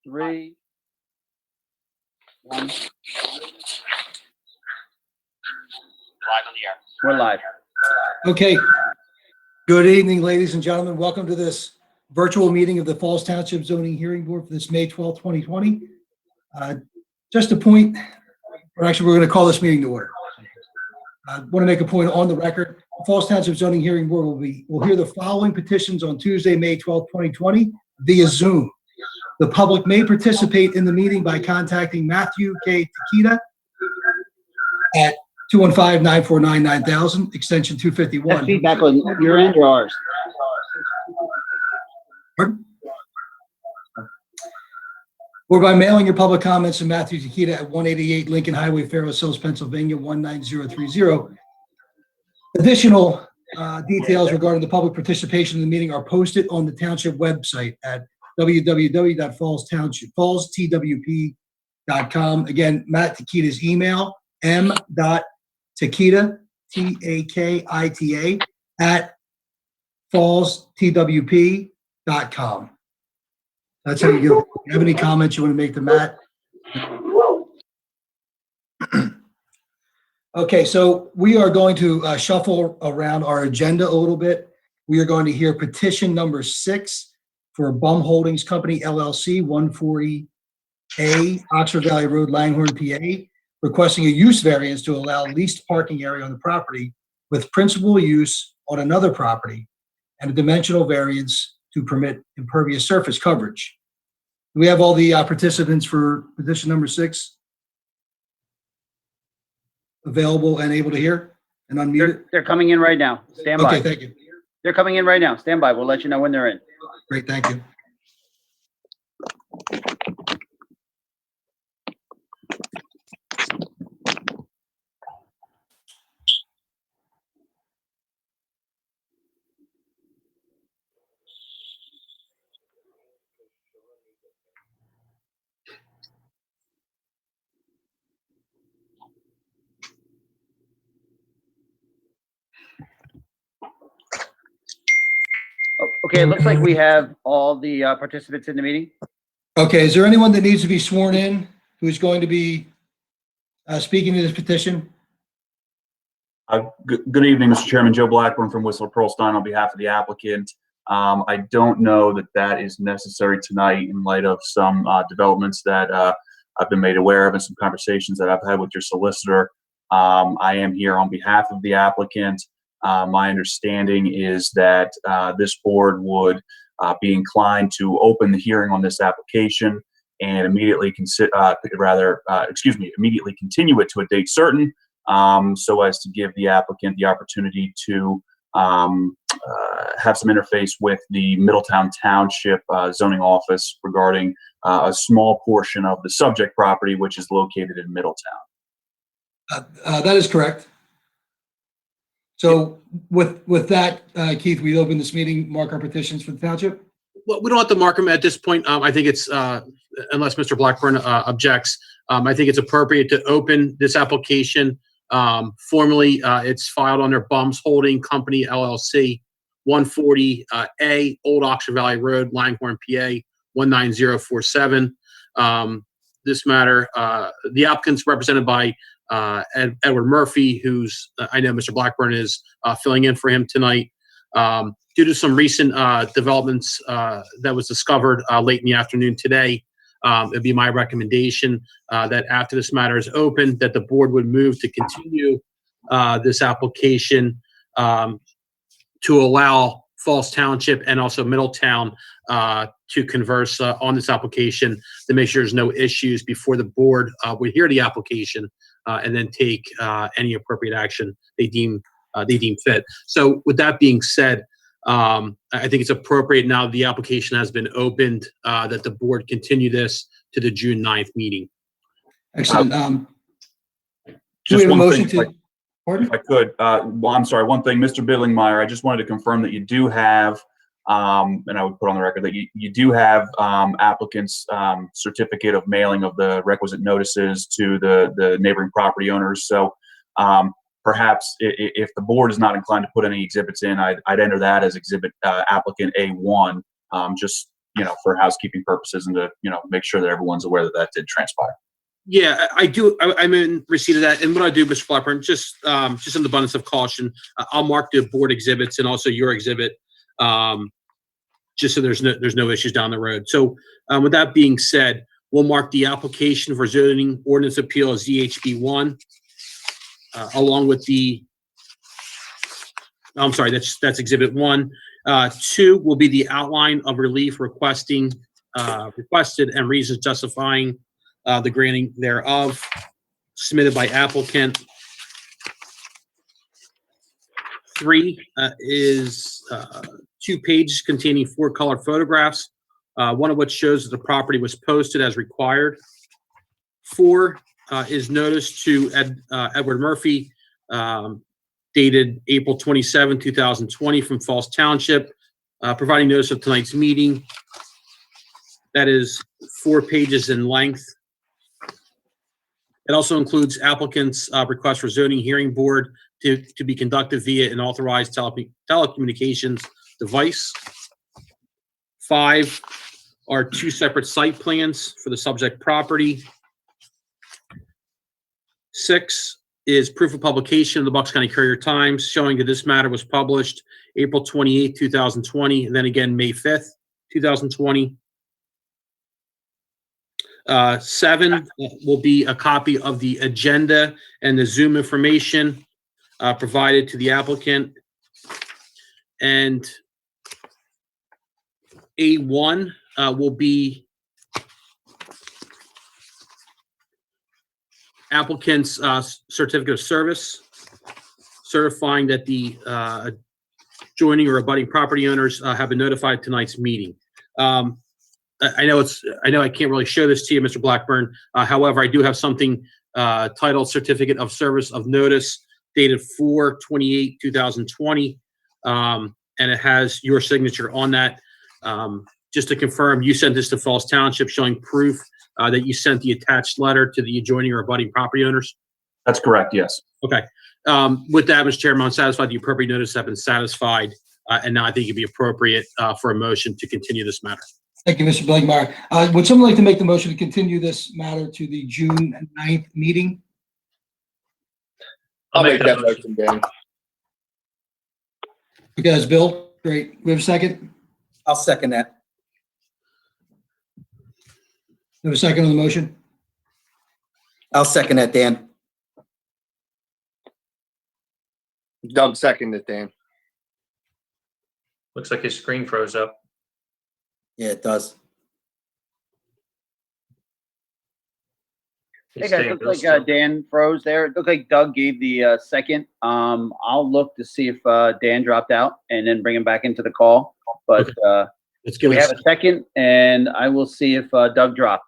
3, 1. Live on the air. We're live. Okay. Good evening, ladies and gentlemen. Welcome to this virtual meeting of the Falls Township Zoning Hearing Board for this May 12th, 2020. Just a point, or actually, we're going to call this meeting to order. I want to make a point on the record. The Falls Township Zoning Hearing Board will hear the following petitions on Tuesday, May 12th, 2020 via Zoom. The public may participate in the meeting by contacting Matthew K. Takita at 215-949-9000, extension 251. Have feedback on your end or ours? Pardon? Or by mailing your public comments to Matthew Takita at 188 Lincoln Highway, Fair Hills, Pennsylvania, 19030. Additional details regarding the public participation in the meeting are posted on the Township website at www.fallstwp.com. Again, Matt Takita's email, m.takita, Takita, at fallstwp.com. That's how you do it. If you have any comments you want to make to Matt? Okay, so we are going to shuffle around our agenda a little bit. We are going to hear petition number 6 for Bum Holdings Company, LLC, 140A, Oxford Valley Road, Langhorne, PA, requesting a use variance to allow leased parking area on the property with principal use on another property and a dimensional variance to permit impervious surface coverage. Do we have all the participants for petition number 6 available and able to hear and unmute? They're coming in right now. Stand by. Okay, thank you. They're coming in right now. Stand by. We'll let you know when they're in. Great, thank you. Okay, it looks like we have all the participants in the meeting. Okay, is there anyone that needs to be sworn in who's going to be speaking to this petition? Good evening, Mr. Chairman. Joe Blackburn from Whistler Pearlstein on behalf of the applicant. I don't know that is necessary tonight in light of some developments that I've been made aware of and some conversations that I've had with your solicitor. I am here on behalf of the applicant. My understanding is that this board would be inclined to open the hearing on this application and immediately immediately continue it to a date certain, so as to give the applicant the opportunity to have some interface with the Middletown Township zoning office regarding a small portion of the subject property, which is located in Middletown. That is correct. So with that, Keith, we open this meeting, mark our petitions for the township? Well, we don't have to mark them at this point. I think it's, unless Mr. Blackburn objects, I think it's appropriate to open this application. Formally, it's filed under Bums Holding Company, LLC, 140A, Old Oxford Valley Road, Langhorne, PA, 19047. This matter, the applicant's represented by Edward Murphy, who's I know Mr. Blackburn is filling in for him tonight. Due to some recent developments that was discovered late in the afternoon today, it'd be my recommendation that after this matter is open, that the board would move to continue this application to allow Falls Township and also Middletown to converse on this application to make sure there's no issues before the board would hear the application and then take any appropriate action they deem fit. So with that being said, I think it's appropriate now the application has been opened that the board continue this to the June 9th meeting. Excellent. Do we Just have a one motion thing, to? Pardon? if I could, well, I'm sorry, one thing, Mr. Billingmeyer, I just wanted to confirm that you do have, and I would put on the record that you do have applicants' certificate of mailing of the requisite notices to the neighboring property owners. So perhaps if the board is not inclined to put any exhibits in, I'd enter that as exhibit applicant A1, just for housekeeping purposes and to, make sure that everyone's aware that that did transpire. Yeah, I do. I'm in receipt of that. And what I do, Mr. Blackburn, just in the abundance of caution, I'll mark the board exhibits and also your exhibit, just so there's no issues down the road. So with that being said, we'll mark the application for zoning ordinance appeal as ZHB1, along with I'm sorry, that's exhibit 1. 2 will be the outline of relief requested and reasons justifying the granting thereof, submitted by applicant. 3 is 2 pages containing 4 color photographs, one of which shows that the property was posted as required. 4 is notice to Edward Murphy, dated April 27, 2020 from Falls Township, providing notice of tonight's meeting. That is 4 pages in length. It also includes applicant's request for zoning hearing board to be conducted via an authorized telecommunications device. 5 are 2 separate site plans for the subject property. 6 is proof of publication of the Bucks County Courier Times showing that this matter was published April 28, 2020, and then again May 5th, 2020. 7 will be a copy of the agenda and the Zoom information provided to the applicant. And A1 will be applicant's certificate of service, certifying that the adjoining or abutting property owners have been notified of tonight's meeting. I know I can't really show this to you, Mr. Blackburn. However, I do have something titled Certificate of Service of Notice dated 4/28/2020, and it has your signature on that. Just to confirm, you sent this to Falls Township showing proof that you sent the attached letter to the adjoining or abutting property owners? That's correct, yes. Okay. With that, Mr. Chairman, I'm satisfied the appropriate notice have been satisfied, and now I think it'd be appropriate for a motion to continue this matter. Thank you, Mr. Blankmeyer. Would someone like to make the motion to continue this matter to the June 9th meeting? I'll make that motion, Dan. Okay, that's Bill. Great. We have a second? I'll second that. We have a second on the motion? I'll second that, Dan. Doug seconded, Dan. Looks like his screen froze up. Yeah, it does. Hey guys, looks like Dan froze there. It looked like Doug gave the second. I'll look to see if Dan dropped out and then bring him back into the call. But Let's give we have a second, and I will see if Doug dropped.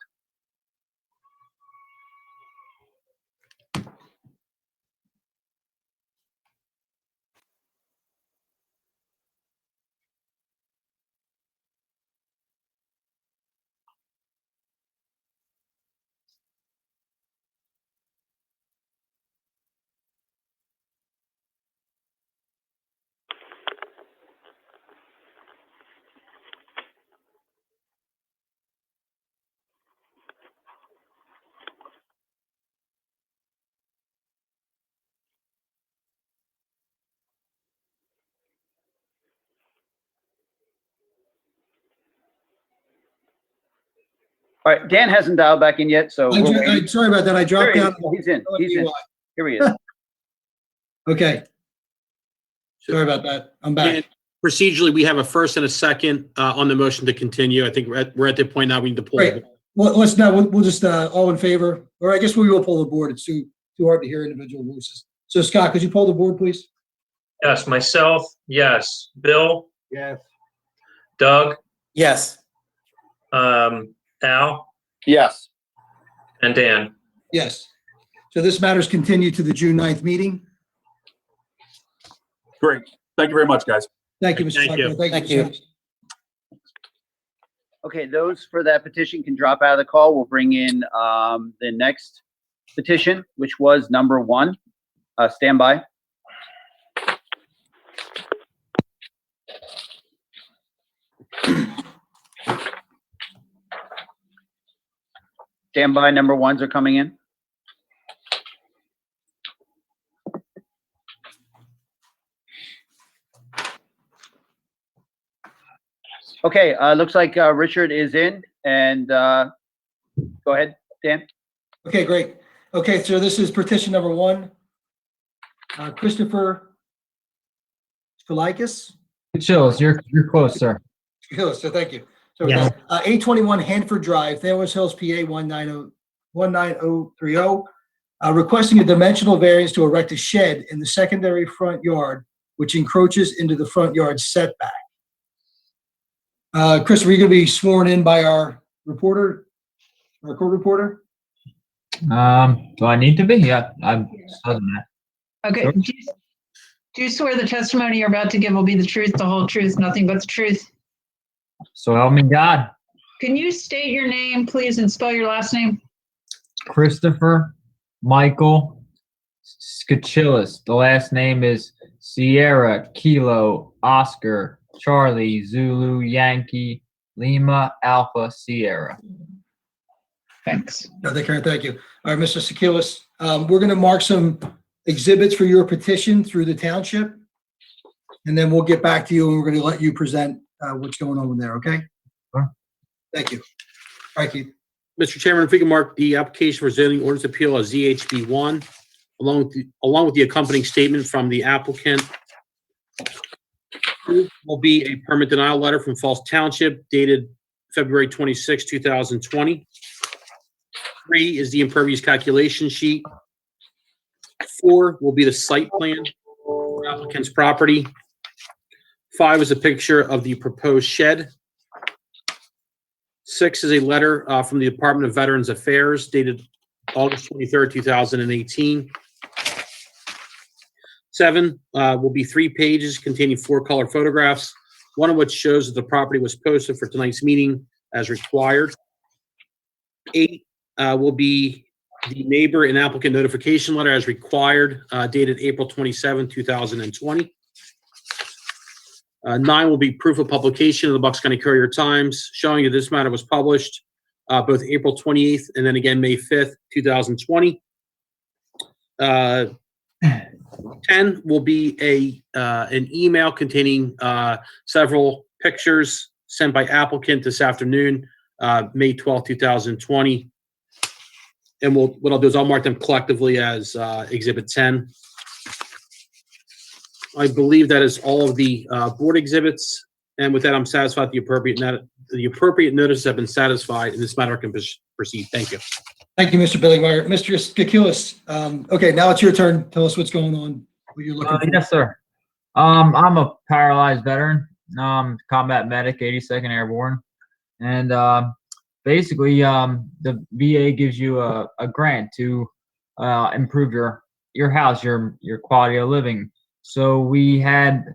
All right, Dan hasn't dialed back in yet, so we're waiting. Sorry about that. I There dropped he is. out. He's in. He's in. Here he is. Okay. Sorry about that. I'm back. And procedurally, we have a first and a second on the motion to continue. I think we're at the point now we need to pull. Great. Well, let's now, we'll just, all in favor, or I guess we will pull the board. It's too hard to hear individual voices. So Scott, could you pull the board, please? Yes, myself, yes. Bill, Yes. Doug, Yes. Al, Yes. and Dan. Yes. So this matter's continued to the June 9th meeting. Great. Thank you very much, guys. Thank you, Mr. Thank you. Blackburn. Thank you. Mr. Okay, those for that petition can drop out of the call. We'll bring in the next petition, which was number 1. Stand by. Standby number ones are coming in. Okay, looks like Richard is in, and go ahead, Dan. Okay, great. Okay, so this is petition number one. Christopher Skilakis. Chills, you're close, sir. So thank you. So Yeah. 821 Hanford Drive, Thalos Hills, PA 19030, requesting a dimensional variance to erect a shed in the secondary front yard, which encroaches into the front yard setback. Christopher, you're going to be sworn in by our reporter, our court reporter? Do I need to be? Yeah, I'm. Doesn't matter. Okay, Sure. do you swear the testimony you're about to give will be the truth, the whole truth, nothing but the truth? So help me God. Can you state your name, please, and spell your last name? Christopher Michael Skachillis. The last name is Sierra Kilo Oscar Charlie Zulu Yankee Lima Alpha Sierra. Thanks. No, thank you. All right, Mr. Skilakis, we're going to mark some exhibits for your petition through the township, and then we'll get back to you, and we're going to let you present what's going on there, okay? Sure. Thank you. All right, Keith. Mr. Chairman, if we can mark the application for zoning ordinance appeal as ZHB1, along with the accompanying statement from the applicant. Will be a permit denial letter from Falls Township dated February 26, 2020. 3 is the impervious calculation sheet. 4 will be the site plan for applicant's property. 5 is a picture of the proposed shed. 6 is a letter from the Department of Veterans Affairs dated August 23rd, 2018. 7 will be 3 pages containing 4 color photographs, one of which shows that the property was posted for tonight's meeting as required. 8 will be the neighbor and applicant notification letter as required, dated April 27, 2020. 9 will be proof of publication of the Bucks County Courier Times, showing that this matter was published both April 28th and then again May 5th, 2020. 10 will be an email containing several pictures sent by applicant this afternoon, May 12th, 2020. And what I'll do is I'll mark them collectively as Exhibit 10. I believe that is all of the board exhibits. And with that, I'm satisfied the appropriate notices have been satisfied and this matter can proceed. Thank you. Thank you, Mr. Billingmeyer. Mr. Skilakis, okay, now it's your turn. Tell us what's going on, what you're looking for. Yes, sir. I'm a paralyzed veteran, combat medic, 82nd Airborne, and basically, the VA gives you a grant to improve your house, your quality of living. So we had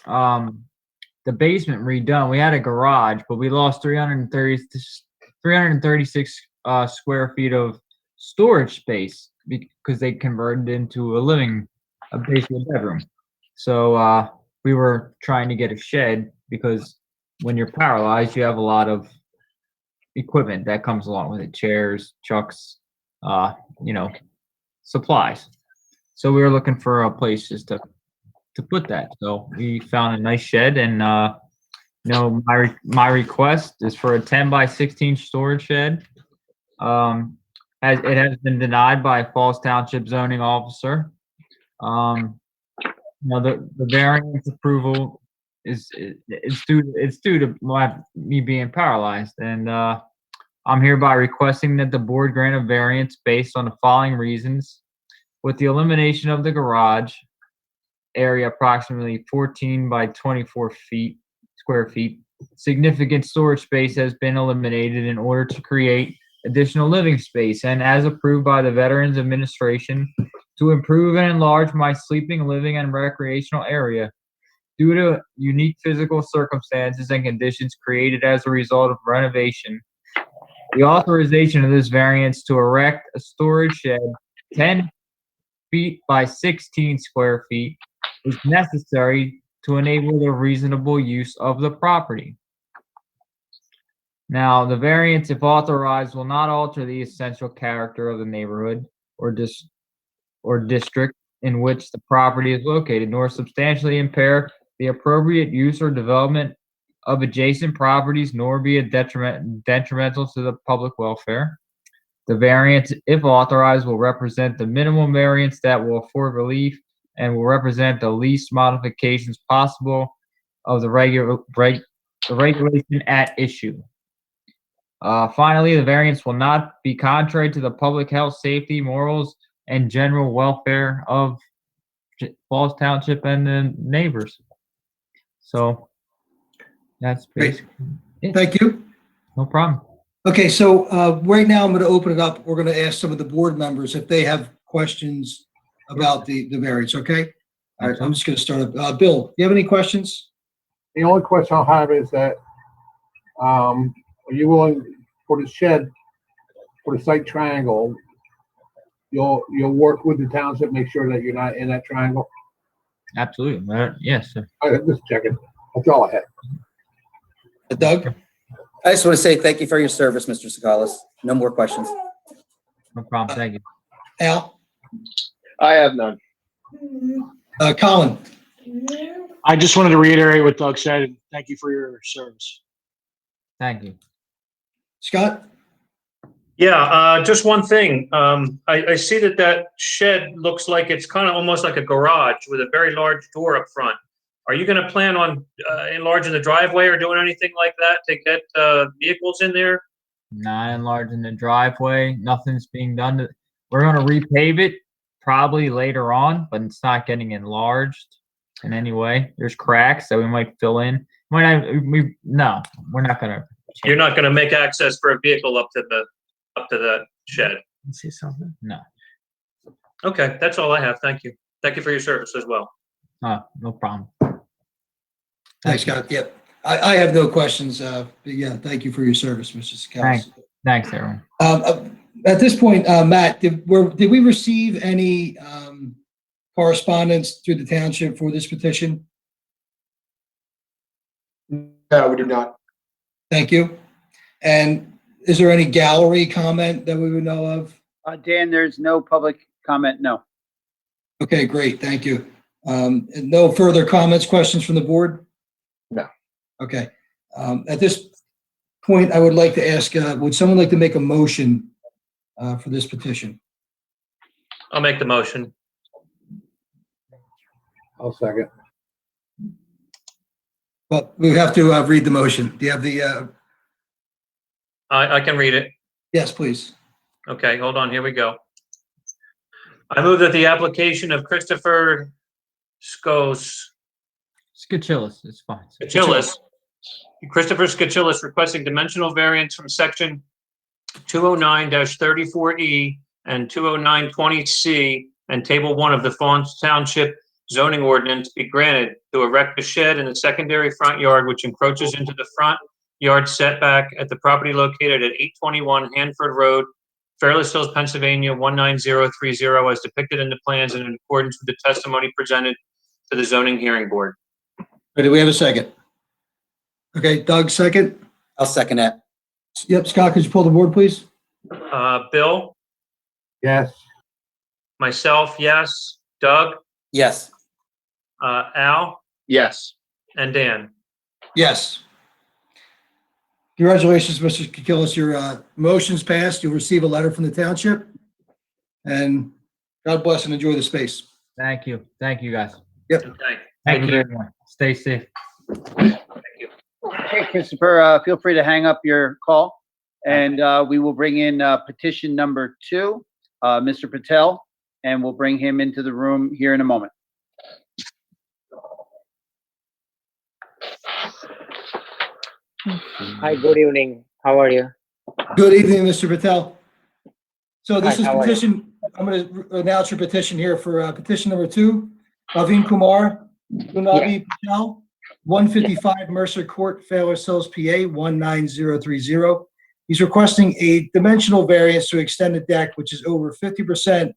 the basement redone. We had a garage, but we lost 336 square feet of storage space because they converted into a basement bedroom. So we were trying to get a shed because when you're paralyzed, you have a lot of equipment that comes along with it, chairs, trucks, supplies. So we were looking for a place just to put that. So we found a nice shed, and my request is for a 10 by 16 storage shed. It has been denied by a Falls Township zoning officer. The variance approval it's due to me being paralyzed, and I'm hereby requesting that the board grant a variance based on the following reasons: with the elimination of the garage area, approximately 14 by 24 square feet, significant storage space has been eliminated in order to create additional living space, and as approved by the Veterans Administration, to improve and enlarge my sleeping, living, and recreational area. Due to unique physical circumstances and conditions created as a result of renovation, the authorization of this variance to erect a storage shed 10 feet by 16 square feet is necessary to enable the reasonable use of the property. Now, the variance, if authorized, will not alter the essential character of the neighborhood or district in which the property is located, nor substantially impair the appropriate use or development of adjacent properties, nor be a detrimental to the public welfare. The variance, if authorized, will represent the minimum variance that will afford relief and will represent the least modifications possible of the regulation at issue. Finally, the variance will not be contrary to the public health, safety, morals, and general welfare of Falls Township and the neighbors. So that's Great. basically it. Thank you. No problem. Okay, so right now I'm going to open it up. We're going to ask some of the board members if they have questions about the variance, okay? All right, I'm just going to start up. Bill, do you have any questions? The only question I'll have is that, are you willing for the shed, for the site triangle, you'll work with the township, make sure that you're not in that triangle? Absolutely. Yes, sir. I'm just checking. That's all I had. Doug? I just want to say thank you for your service, Mr. Sakalas. No more questions. No problem. Thank you. Al? I have none. Colin? I just wanted to reiterate what Doug said, and thank you for your service. Thank you. Scott? Yeah, just one thing. I see that shed looks like it's kind of almost like a garage with a very large door up front. Are you going to plan on enlarging the driveway or doing anything like that to get vehicles in there? Not enlarging the driveway. Nothing's being done. We're going to repave it probably later on, but it's not getting enlarged in any way. There's cracks that we might fill in. No, we're not going to. You're not going to make access for a vehicle up to the shed. See something? No. Okay, that's all I have. Thank you. Thank you for your service as well. No problem. Thanks, Scott. Yep. I have no questions. But yeah, thank you for your service, Mr. Sakalas. Thanks, everyone. At this point, Matt, did we receive any correspondence through the township for this petition? No, we did not. Thank you. And is there any gallery comment that we would know of? Dan, there's no public comment, no. Okay, great. Thank you. And no further comments, questions from the board? No. Okay. At this point, I would like to ask, would someone like to make a motion for this petition? I'll make the motion. I'll second. But we have to read the motion. Do you have the, I can read it. yes, please. Okay, hold on. Here we go. I move that the application of Christopher Skachillis, it's fine. Christopher Skachillis requesting dimensional variance from section 209-34E and 209-20C and table 1 of the Falls Township zoning ordinance be granted to erect a shed in the secondary front yard which encroaches into the front yard setback at the property located at 821 Hanford Road, Fairless Hills, Pennsylvania 19030, as depicted in the plans and in accordance with the testimony presented to the zoning hearing board. Do we have a second? Okay, Doug, second. I'll second that. Yep, Scott, could you pull the board, please? Bill, Yes. myself, yes. Doug, Yes. Al, Yes. and Dan. Yes. Congratulations, Mr. Skachillis. Your motion's passed. You'll receive a letter from the township. And God bless and enjoy the space. Thank you. Thank you, guys. Yep. Okay. Thank you, everyone. Stay safe. Thank you. Okay, Christopher, feel free to hang up your call. And we will bring in petition number 2, Mr. Patel, and we'll bring him into the room here in a moment. Hi, good evening. How are you? Good evening, Mr. Patel. So this Hi, is how are you? petition, I'm going to announce your petition here for petition number 2, Bhavin Kumar, Gunabi Patel, 155 Mercer Court, Fairless Hills, PA 19030. He's requesting a dimensional variance to extend the deck, which is over 50%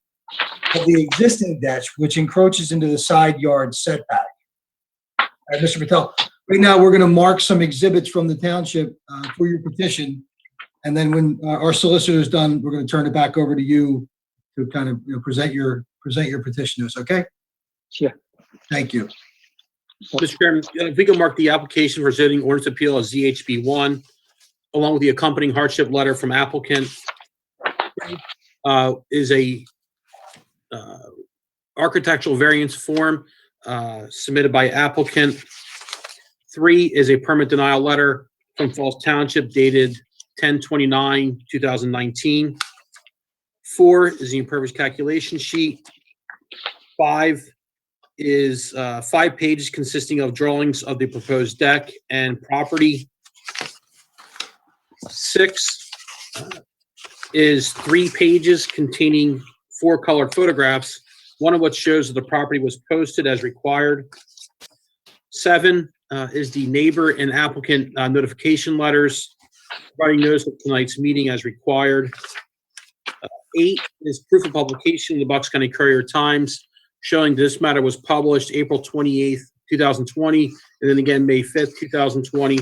of the existing deck, which encroaches into the side yard setback. All right, Mr. Patel, Right now, we're going to mark some exhibits from the township for your petition. And then when our solicitor is done, we're going to turn it back over to you to kind of, present your petition to us, okay? Sure. Thank you. Mr. Chairman, if we can mark the application for zoning ordinance appeal as ZHB1, along with the accompanying hardship letter from applicant, is a architectural variance form submitted by applicant. 3 is a permit denial letter from Falls Township dated 10/29/2019. 4 is the impervious calculation sheet. 5 is 5 pages consisting of drawings of the proposed deck and property. 6 is 3 pages containing 4 colored photographs, one of which shows that the property was posted as required. 7 is the neighbor and applicant notification letters, providing notice of tonight's meeting as required. 8 is proof of publication in the Bucks County Courier-Times, showing this matter was published April 28th, 2020, and then again, May 5th, 2020.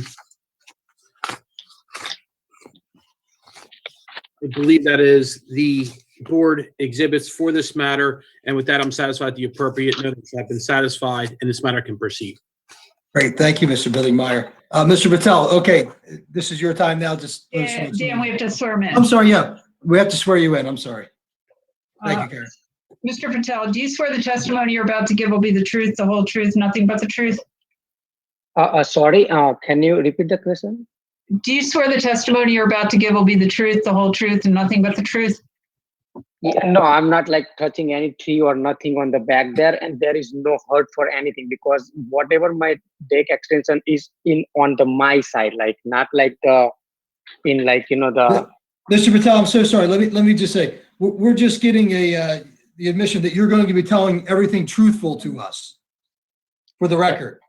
I believe that is the board exhibits for this matter, and with that, I'm satisfied the appropriate notices have been satisfied, and this matter can proceed. Great. Thank you, Mr. Billingmeyer. Mr. Patel, okay, this is your time now. Just Dan, we have to swear him in. I'm sorry, yeah. We have to swear you in. I'm sorry. Thank you, Karen. Mr. Patel, do you swear the testimony you're about to give will be the truth, the whole truth, nothing but the truth? Sorry, can you repeat the question? Do you swear the testimony you're about to give will be the truth, the whole truth, and nothing but the truth? Yeah, no, I'm not like touching any tree or nothing on the back there, and there is no hurt for anything because whatever my deck extension is in on the my side, like not like the in like the. Mr. Patel, I'm so sorry. Let me just say, we're just getting the admission that you're going to be telling everything truthful to us, for the record.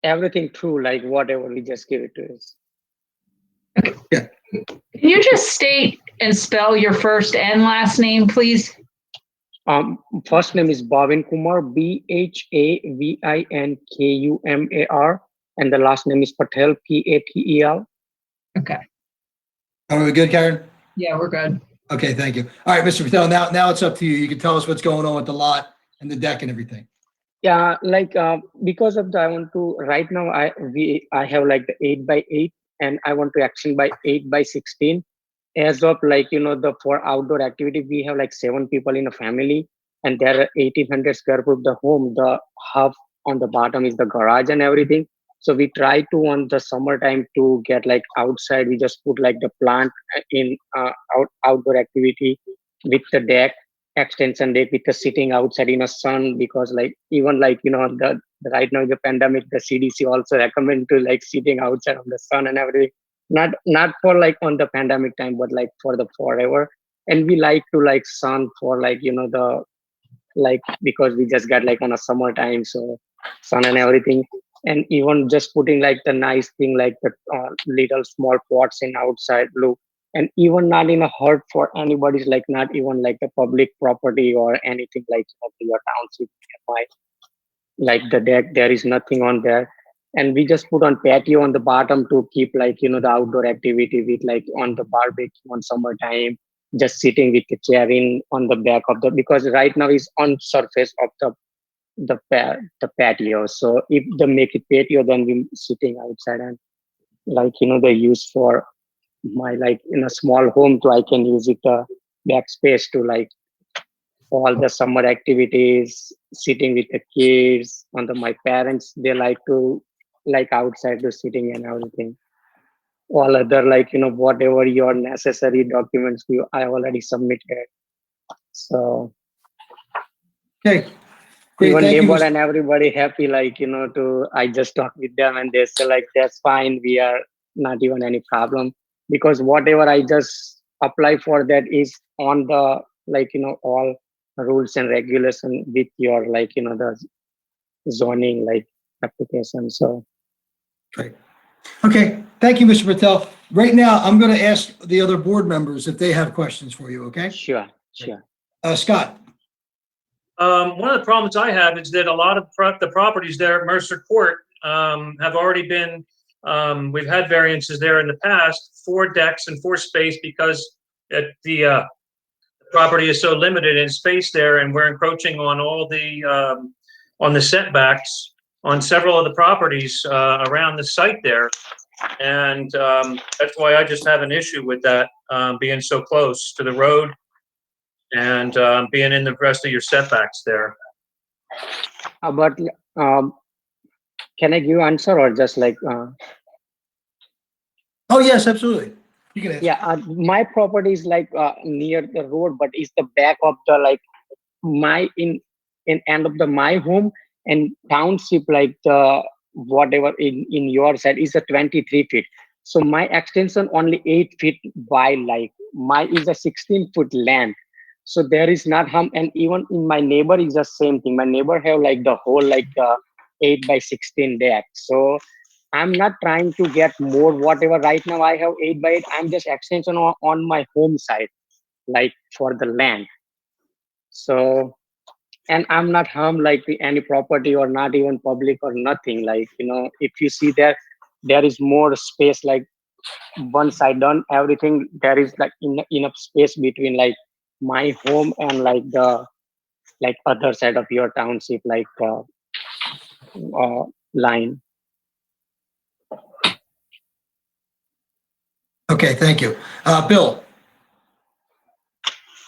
Everything true, like whatever we just give it to us. Yeah. Can you just state and spell your first and last name, please? First name is Bhavin Kumar, BHAVINKUMAR, and the last name is Patel, PATEL. Okay. Are we good, Karen? Yeah, we're good. Okay, thank you. All right, Mr. Patel, now it's up to you. You can tell us what's going on with the lot and the deck and everything. Yeah, like because of the I want to right now I have like the 8x8 and I want to action by 8x16. As of like the for outdoor activity we have like 7 people in a family and there are 1800 square foot the home. The half on the bottom is the garage and everything. So we try to on the summertime to get like outside. We just put like the plant in outdoor activity with the deck. Extension deck with the sitting outside in a sun because like even like the right now the pandemic the CDC also recommend to like sitting outside on the sun and everything, not for like on the pandemic time but like for the forever. And we like to like sun for like the like because we just got like on a summertime so sun and everything. And even just putting like the nice thing like the little small pots in outside look. And even not in a hurt for anybody's like not even like the public property or anything like your township nearby. Like the deck, there is nothing on there. And we just put on patio on the bottom to keep like the outdoor activity with like on the barbecue on summertime, just sitting with the chair in on the back of the because right now is on surface of the patio. So if they make it patio, then we sitting outside and like they use for my like in a small home so I can use it backspace to like all the summer activities, sitting with the kids and my parents they like to like outside to sitting and everything. All other like whatever your necessary documents I already submitted. So Okay. Great, even thank you, neighbor Mr. and everybody happy like to I just talk with them and they say like that's fine, we are not even any problem. Because whatever I just apply for that is on the like all rules and regulation with your like the zoning like application. So Great. Okay, thank you, Mr. Patel. Right now, I'm going to ask the other board members if they have questions for you, okay? sure. Scott? One of the problems I have is that a lot of the properties there at Mercer Court have already been, we've had variances there in the past for decks and for space because the property is so limited in space there, and we're encroaching on all the, on the setbacks on several of the properties around the site there. And that's why I just have an issue with that, being so close to the road and being in the rest of your setbacks there. But can I give you answer or just like? Oh, yes, absolutely. You can answer. Yeah, my property is like near the road, but it's the back of the like my in end of the my home, and township like the whatever in your side is a 23 feet. So my extension only 8 feet by like my is a 16-foot land. So there is not harm, and even in my neighbor is the same thing. My neighbor have like the whole like 8 by 16 deck. So I'm not trying to get more whatever. Right now I have 8 by 8. I'm just extension on my home side, like for the land. So, and I'm not harm like any property or not even public or nothing. Like, you know, if you see there is more space, like one side done everything. There is like enough space between like my home and like the like other side of your township, like line. Okay, thank you. Bill?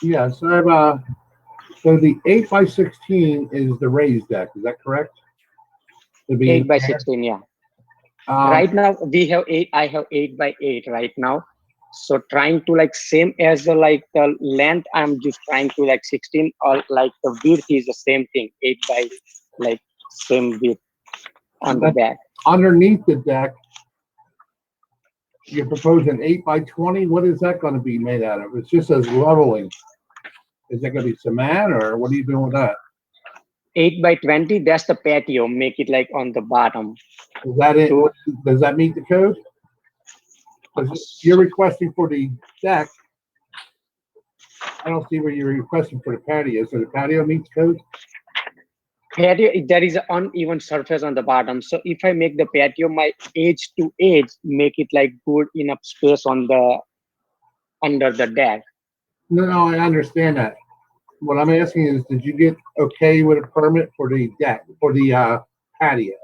Yes, I have so the 8 by 16 is the raised deck, is that correct? To be 8 by 16, yeah. Right now we have 8. I have 8 by 8 right now. So trying to like same as the like the length, I'm just trying to like 16 or like the width is the same thing, 8 by like same width on the back. Underneath the deck, you're proposing 8 by 20. What is that going to be made out of? It just says leveling. Is that going to be cement or what are you doing with that? 8 by 20, that's the patio. Make it like on the bottom. Is that it? Does that meet the code? Because you're requesting for the deck. I don't see where you're requesting for the patio. So the patio meets code? Patio, there is an uneven surface on the bottom. So if I make the patio my edge to edge, make it like good enough space on the under the deck. No, I understand that. What I'm asking is, did you get okay with a permit for the deck, for the patio?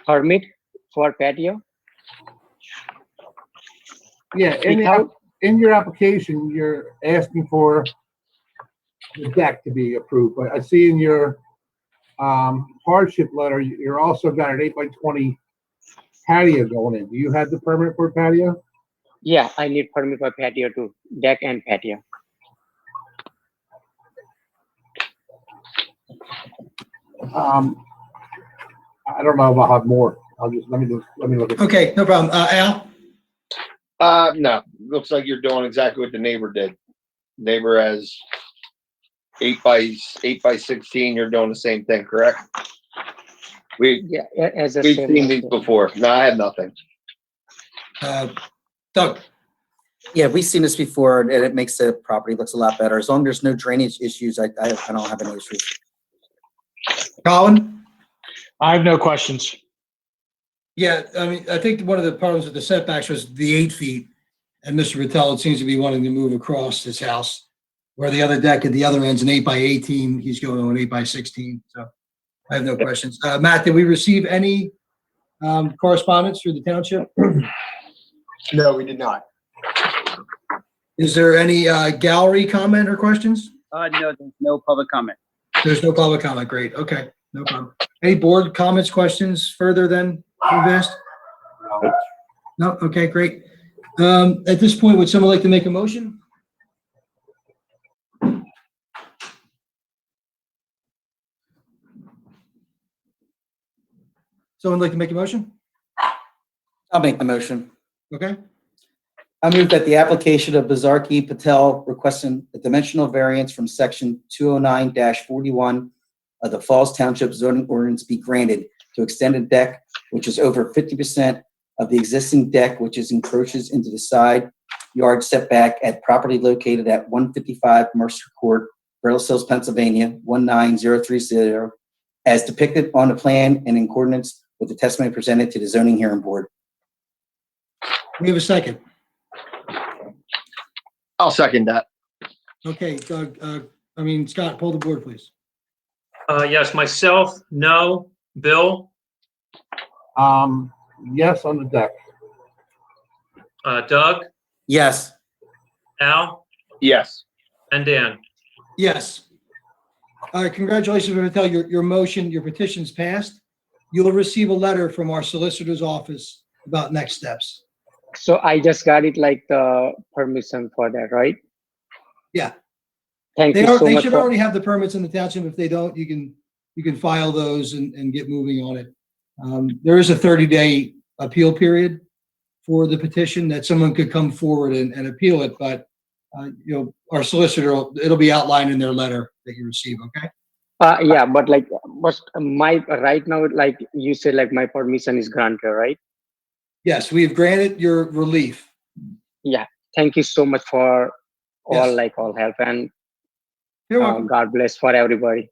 Permit for patio? Yeah, in your application, you're asking for the deck to be approved, but I see in your hardship letter, you're also got an 8 by 20 patio going in. Do you have the permit for patio? Yeah, I need permit for patio too, deck and patio. I don't know if I'll have more. Let me look at. Okay, no problem. Al? No, looks like you're doing exactly what the neighbor did. Neighbor has 8 by 16. You're doing the same thing, correct? We've seen these before. No, I have nothing. Doug? Yeah, we've seen this before, and it makes the property looks a lot better. As long as there's no drainage issues, I don't have any issues. Colin? I have no questions. Yeah, I mean, I think one of the problems with the setbacks was the 8 feet, and Mr. Patel seems to be wanting to move across his house, where the other deck at the other end's an 8 by 18. He's going on 8 by 16. So I have no questions. Matt, did we receive any correspondence through the township? No, we did not. Is there any gallery comment or questions? No, there's no public comment. There's no public comment. Great. Okay, no problem. Any board comments, questions further than we've asked? No. Okay, great. At this point, would someone like to make a motion? Someone like to make a motion? I'll make the motion. Okay. I move that the application of Bazarki Patel requesting a dimensional variance from section 209-41 of the Falls Township zoning ordinance be granted to extend a deck which is over 50% of the existing deck, which encroaches into the side yard setback at property located at 155 Mercer Court, Brittle Hills, Pennsylvania, 19030, as depicted on the plan and in accordance with the testimony presented to the zoning hearing board. We have a second. I'll second that. Okay, Doug, Scott, pull the board, please. Yes, myself, no. Bill, Yes on the deck. Doug, Yes. Al, Yes. and Dan. Yes. All right, congratulations, Mr. Patel. Your petition's passed. You'll receive a letter from our solicitor's office about next steps. So I just got it like the permission for that, right? Yeah. Thank They you so they much. should already have the permits in the township. If they don't, you can file those and get moving on it. There is a 30-day appeal period for the petition that someone could come forward and appeal it, but our solicitor, it'll be outlined in their letter that you receive, okay? Yeah, but like, my right now, like you said, like my permission is granted, right? Yes, we have granted your relief. Yeah. Thank you so much for Yes. all help, and You're welcome. God bless for everybody.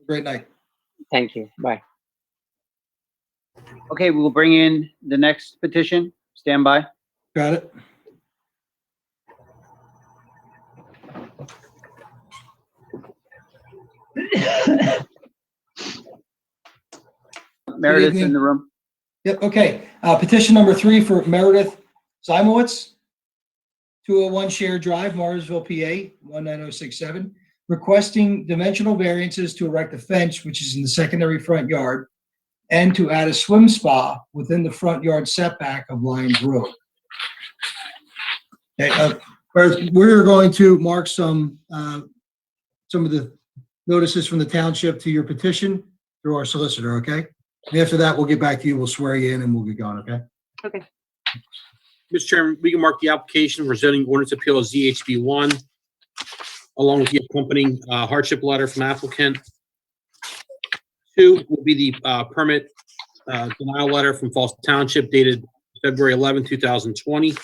Great night. Thank you. Bye. Okay, we will bring in the next petition. Stand by. Got it. Meredith evening. in the room. Yep, okay. Petition number 3 for Meredith Zymowitz, 201 Shared Drive, Marsville, PA, 19067, requesting dimensional variances to erect a fence, which is in the secondary front yard, and to add a swim spa within the front yard setback of Lyons Road. Okay, we're going to mark some of the notices from the township to your petition through our solicitor, okay? And after that, we'll get back to you, we'll swear you in, and we'll get going, okay? Okay. Mr. Chairman, we can mark the application for zoning ordinance appeal as ZHB1, along with the accompanying hardship letter from applicant. 2 will be the permit denial letter from Falls Township dated February 11, 2020.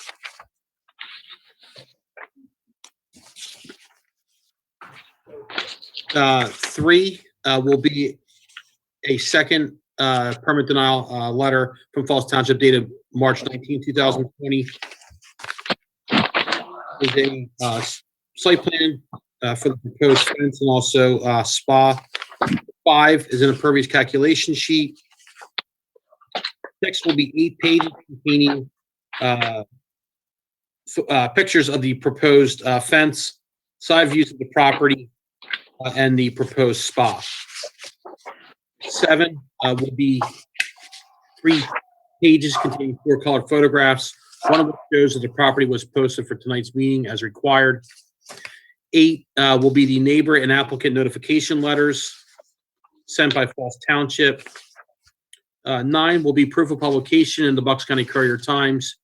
3 will be a second permit denial letter from Falls Township dated March 19, 2020. Is a site plan for the proposed fence and also spa. 5 is an impervious calculation sheet. 6 will be 8 pages containing pictures of the proposed fence, side views of the property, and the proposed spa. 7 will be 3 pages containing 4 colored photographs, one of which shows that the property was posted for tonight's meeting as required. 8 will be the neighbor and applicant notification letters sent by Falls Township. 9 will be proof of publication in the Bucks County Courier-Times,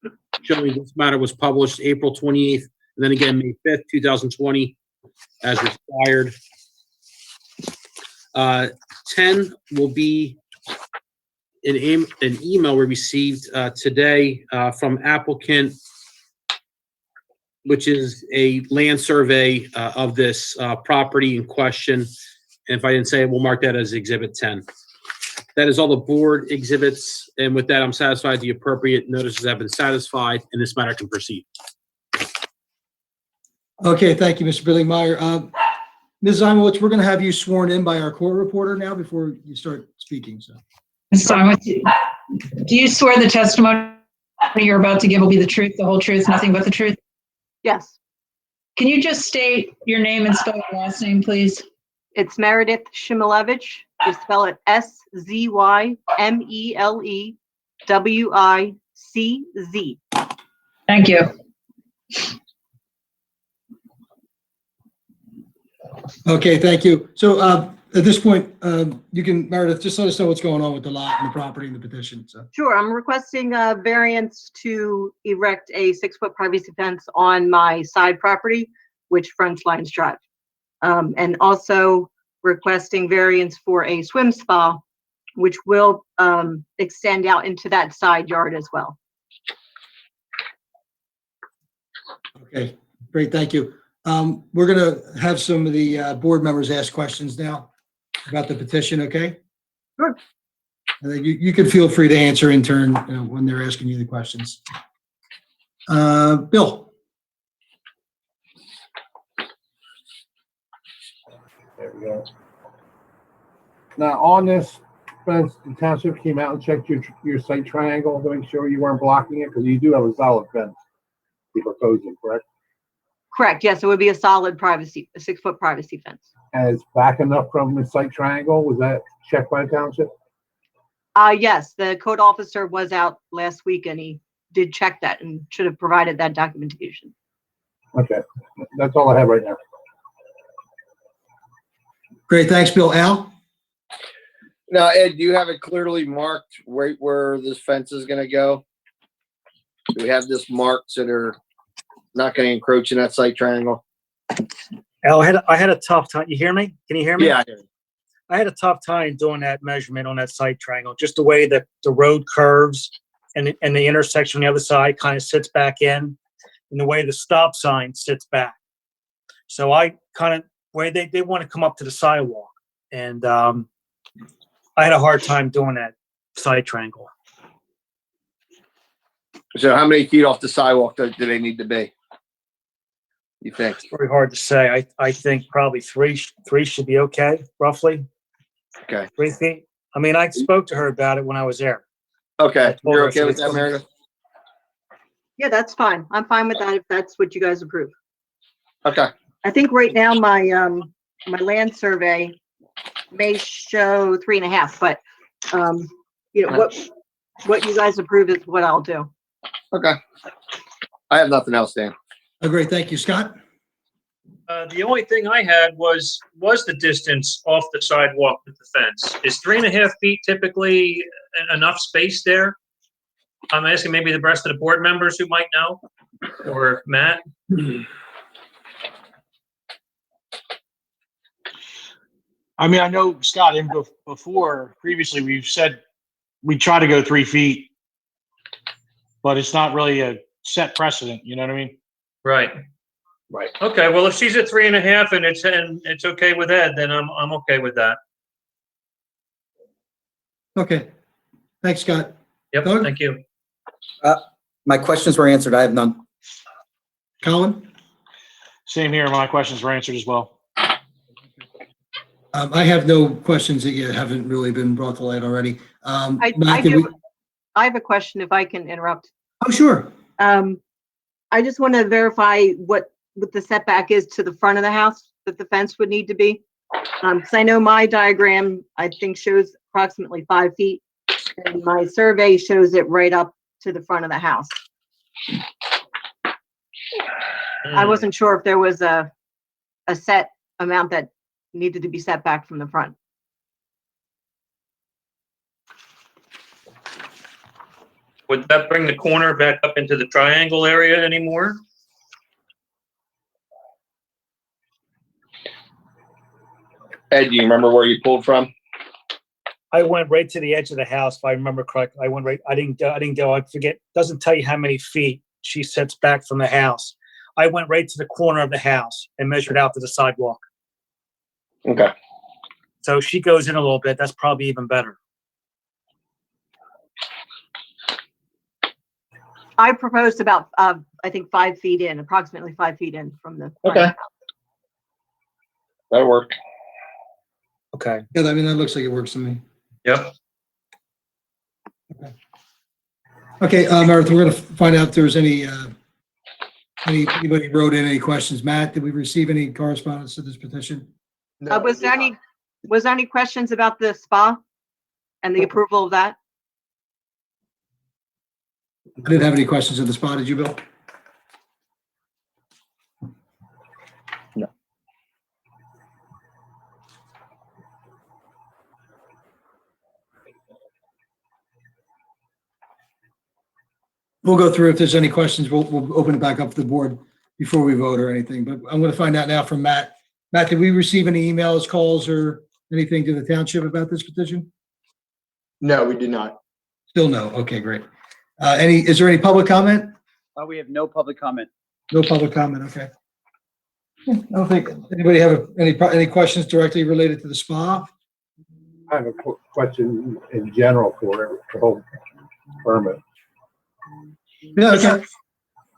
showing this matter was published April 28th, and then again May 5th, 2020, as required. 10 will be an email we received today from applicant, which is a land survey of this property in question. And if I didn't say it, we'll mark that as Exhibit 10. That is all the board exhibits, and with that, I'm satisfied the appropriate notices have been satisfied, and this matter can proceed. Okay, thank you, Mr. Billy Meyer. Ms. Zymowitz, we're going to have you sworn in by our court reporter now before you start speaking. So, Ms. Zymowitz, do you swear the testimony you're about to give will be the truth, the whole truth, nothing but the truth? Yes, Can you just state your name and spell your last name, please? it's Meredith Shimilevich. You spell it Szymelewicz. Thank you. okay, thank you. So at this point, you can, Meredith, just let us know what's going on with the lot and the property and the petition. So, Sure, I'm requesting a variance to erect a 6-foot privacy fence on my side property, which fronts Lyons Drive. And also requesting variance for a swim spa, which will extend out into that side yard as well. okay, great, thank you. We're going to have some of the board members ask questions now about the petition, okay? Sure. And then you can feel free to answer in turn when they're asking you the questions. Bill? There we go. Now, on this fence, the township came out and checked your site triangle to make sure you weren't blocking it, because you do have a solid fence you're proposing, correct? Correct, yes, it would be a solid privacy, a 6-foot privacy fence. And it's back enough from the site triangle? Was that checked by the township? Yes, the code officer was out last week and he did check that and should have provided that documentation. Okay, that's all I have right now. Great, thanks, Bill. Al? Now, Ed, do you have it clearly marked right where this fence is gonna go? Do we have this marked so they're not gonna encroach in that site triangle? Al, I had a tough time. You hear me? Can you hear me? Yeah, I hear you. I had a tough time doing that measurement on that site triangle, just the way that the road curves and the intersection on the other side kind of sits back in, and the way the stop sign sits back. So I kind of, way they want to come up to the sidewalk, and I had a hard time doing that site triangle. So how many feet off the sidewalk do they need to be? You think? It's very hard to say. I think probably three should be okay, roughly. Okay. 3 feet. I mean, I spoke to her about it when I was there. Okay, told you're her, okay so with it's that, gonna- Meredith? Yeah, that's fine. I'm fine with that if that's what you guys approve. Okay. I think right now my my land survey may show 3.5, but you know what you guys approve is what I'll do. Okay. I have nothing else, Dan. Oh, great, thank you. Scott? The only thing I had was the distance off the sidewalk with the fence. Is 3.5 feet typically enough space there? I'm asking maybe the rest of the board members who might know, or Matt. I mean, I know, Scott, before, previously, we've said we try to go 3 feet, but it's not really a set precedent, you know what I mean? Right. Right. Okay, well, if she's at 3.5 and it's okay with Ed, then I'm okay with that. Okay. Thanks, Scott. Yep, Doug? thank you. My questions were answered. I have none. Colin? Same here. My questions were answered as well. I have no questions that yet haven't really been brought to light already. I Matt, did we? have a question if I can interrupt. Oh, sure. I just want to verify what the setback is to the front of the house that the fence would need to be. Because I know my diagram, I think, shows approximately 5 feet, and my survey shows it right up to the front of the house. I wasn't sure if there was a set amount that needed to be set back from the front. Would that bring the corner back up into the triangle area anymore? Ed, do you remember where you pulled from? I went right to the edge of the house, if I remember correctly. I went right, I didn't go, I forget, doesn't tell you how many feet she sits back from the house. I went right to the corner of the house and measured out to the sidewalk. Okay. So she goes in a little bit, that's probably even better. I proposed about, I think 5 feet in, approximately 5 feet in from the front. Okay. That'll work. Okay. Yeah, I mean, that looks like it works to me. Yep. Okay, Meredith, we're gonna find out if there's anybody wrote in any questions. Matt, did we receive any correspondence to this petition? No, Was there any questions about the spa and the approval of that? I didn't have any questions on the spot. Did you, Bill? No. We'll go through if there's any questions. We'll open it back up to the board before we vote or anything, but I'm going to find out now from Matt. Matt, did we receive any emails, calls, or anything to the township about this petition? No, we did not. Still no. Okay, great. Is there any public comment? We have no public comment. No public comment. Okay. I don't think anybody have any questions directly related to the spa. I have a question in general for the whole permit. Yeah, okay.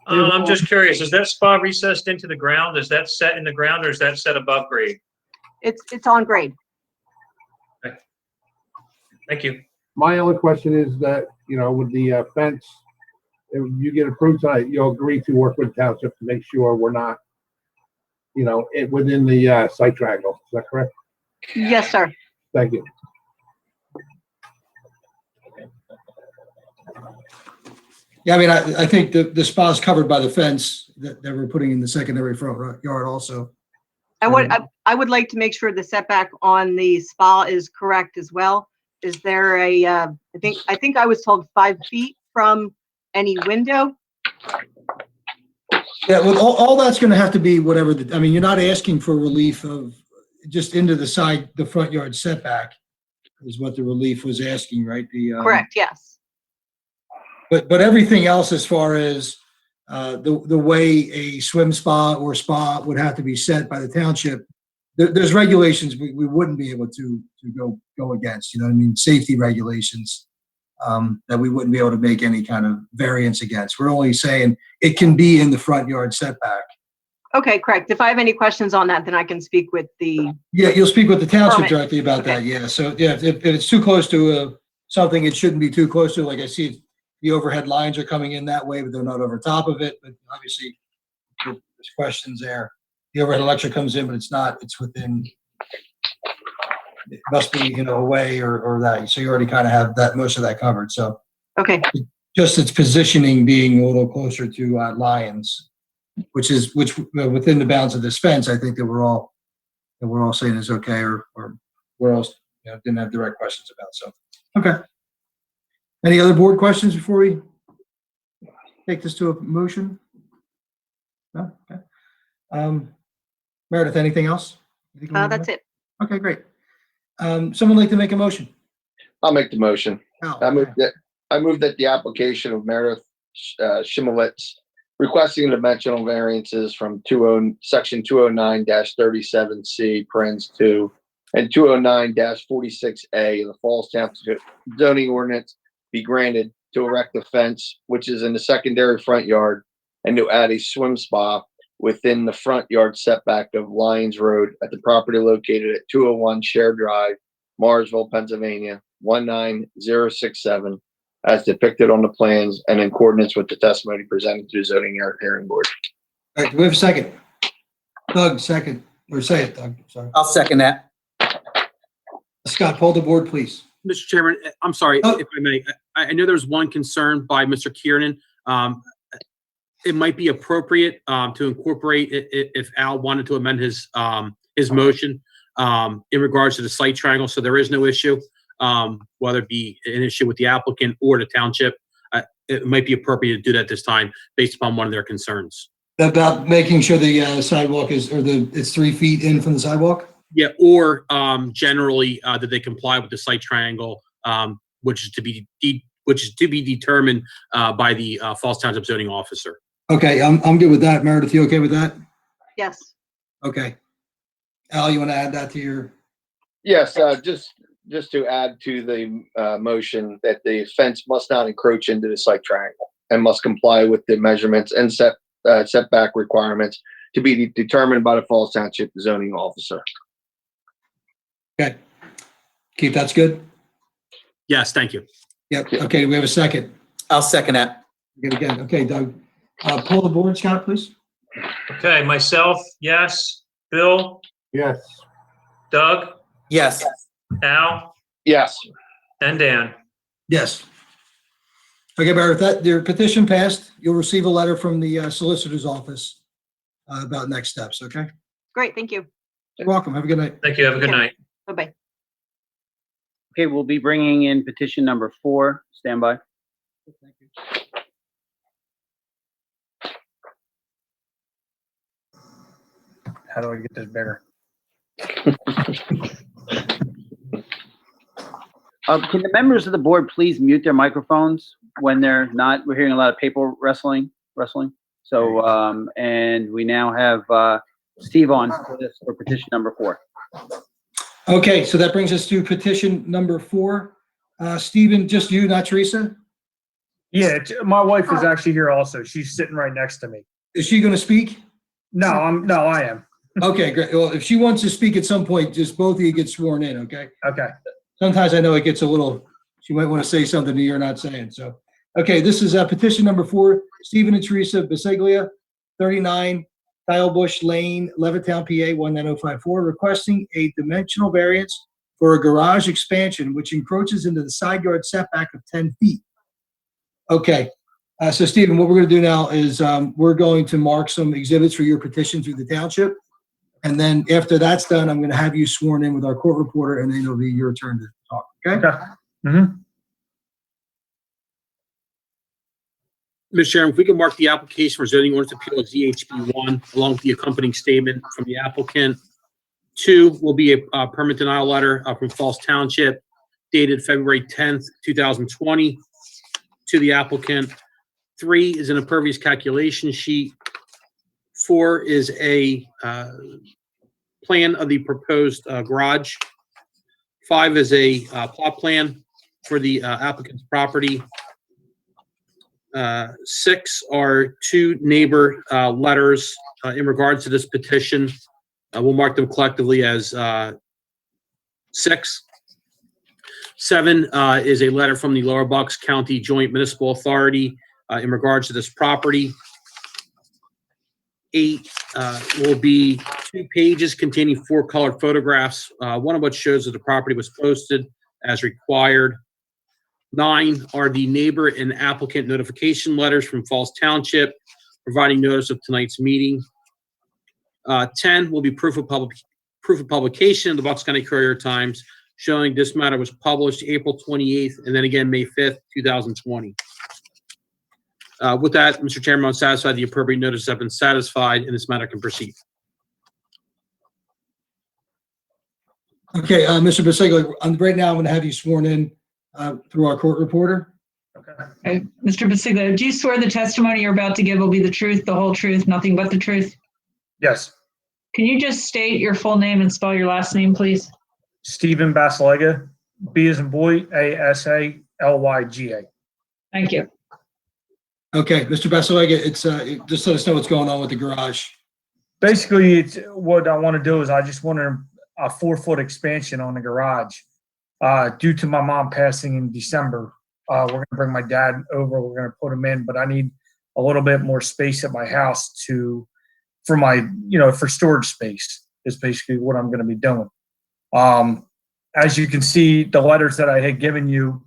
I'm just curious, is that spa recessed into the ground? Is that set in the ground or is that set above grade? It's on grade. Thank you. My only question is that, you know, with the fence, if you get approved tonight, you'll agree to work with the township to make sure we're not, you know, within the site triangle. Is that correct? Yes, sir. Thank you. Yeah, I mean, I think the spa is covered by the fence that we're putting in the secondary front yard also. I would like to make sure the setback on the spa is correct as well. Is there a, I think I was told 5 feet from any window? Yeah, well, all that's gonna have to be whatever, I mean, you're not asking for relief of just into the front yard setback is what the relief was asking, right? Correct, yes. But everything else as far as the way a swim spa or spa would have to be set by the township, there's regulations we wouldn't be able to go against, you know what I mean? Safety regulations that we wouldn't be able to make any kind of variance against. We're only saying it can be in the front yard setback. Okay, correct. If I have any questions on that, then I can speak with the, Yeah, you'll speak with the township Permit. directly about Okay. that, yeah. So, yeah, if it's too close to something it shouldn't be too close to, like I see the overhead lines are coming in that way, but they're not over top of it. But obviously, there's questions there. The overhead electric comes in, but it's not, it's within, it must be, you know, away or that. So you already kind of have that, most of that covered. So okay, just its positioning being a little closer to Lions, which within the bounds of this fence, I think that we're all saying is okay, or where else, you know, didn't have direct questions about. So, okay. Any other board questions before we take this to a motion? No? Okay. Meredith, anything else? that's it. Okay, great. Someone like to make a motion? I'll make the motion. Al, I move okay. that the application of Meredith Shimowitz requesting dimensional variances from section 209-37C, parens 2, and 209-46A of the Falls Township zoning ordinance be granted to erect a fence, which is in the secondary front yard, and to add a swim spa within the front yard setback of Lyons Road at the property located at 201 Share Drive, Marsville, Pennsylvania, 19067, as depicted on the plans and in accordance with the testimony presented to the zoning hearing board. All right, do we have a second? Doug, second, or say it, Doug, sorry. I'll second that. Scott, poll the board, please. Mr. Chairman, I'm sorry, Oh. if I may. I know there's one concern by Mr. Kiernan. It might be appropriate to incorporate if Al wanted to amend his motion in regards to the site triangle, so there is no issue, whether it be an issue with the applicant or the township. It might be appropriate to do that this time based upon one of their concerns. About making sure the sidewalk it's 3 feet in from the sidewalk? Yeah, or generally that they comply with the site triangle, which is to be determined by the Falls Township zoning officer. Okay, I'm good with that. Meredith, you okay with that? Yes. Okay. Al, you want to add that to your? Yes, just to add to the motion that the fence must not encroach into the site triangle and must comply with the measurements and setback requirements to be determined by the Falls Township zoning officer. Okay. Keith, that's good? Yes, thank you. Yep. Okay, we have a second. I'll second that. Good again. Okay, Doug. Poll the board, Scott, please. Okay, myself, yes. Bill, Yes. Doug, Yes. Al, Yes. and Dan. Yes. Okay, Meredith, that your petition passed. You'll receive a letter from the solicitor's office about next steps, okay? Great, thank you. You're welcome. Have a good night. Thank you. Have a good night. Bye-bye. Okay, we'll be bringing in petition number 4. Stand by. Thank you. How do I get this bigger? Can the members of the board please mute their microphones when they're not? We're hearing a lot of paper wrestling. So, and we now have Steve on for petition number 4. Okay, so that brings us to petition number 4. Stephen, just you, not Teresa? Yeah, my wife is actually here also. She's sitting right next to me. Is she going to speak? No, I am. Okay, great. Well, if she wants to speak at some point, just both of you get sworn in, okay? Okay. Sometimes I know it gets a little, she might want to say something that you're not saying, so. Okay, this is petition number 4, Stephen and Teresa Biseglia, 39 Kyle Bush Lane, Levittown, PA 19054, requesting a dimensional variance for a garage expansion which encroaches into the side yard setback of 10 feet. Okay, so Stephen, what we're going to do now is we're going to mark some exhibits for your petition through the township. And then after that's done, I'm going to have you sworn in with our court reporter, and then it'll be your turn to talk, okay? Okay. Mm-hmm. Mr. Chairman, if we can mark the application for zoning ordinance appeal as ZHB1 along with the accompanying statement from the applicant. 2 will be a permit denial letter from Falls Township dated February 10th, 2020 to the applicant. 3 is an impervious calculation sheet. 4 is a plan of the proposed garage. 5 is a plot plan for the applicant's property. 6 are 2 neighbor letters in regards to this petition. We'll mark them collectively as 6. 7 is a letter from the Lower Bucks County Joint Municipal Authority in regards to this property. 8 will be 2 pages containing 4 colored photographs, one of which shows that the property was posted as required. 9 are the neighbor and applicant notification letters from Falls Township providing notice of tonight's meeting. 10 will be proof of publication in the Bucks County Courier Times showing this matter was published April 28th and then again May 5th, 2020. With that, Mr. Chairman, I'm satisfied the appropriate notices have been satisfied and this matter can proceed. Okay, Mr. Biseglia, right now I'm going to have you sworn in through our court reporter. Okay. Mr. Biseglia, do you swear the testimony you're about to give will be the truth, the whole truth, nothing but the truth? Yes. Can you just state your full name and spell your last name, please? Stephen Basilyga, B as in boy, Asalyga. Thank you. Okay, Mr. Basilyga, it's just let us know what's going on with the garage. Basically, it's what I want to do is I just want a 4-foot expansion on the garage. Due to my mom passing in December, we're going to bring my dad over. We're going to put him in, but I need a little bit more space at my house for my, for storage space is basically what I'm going to be doing. As you can see, the letters that I had given you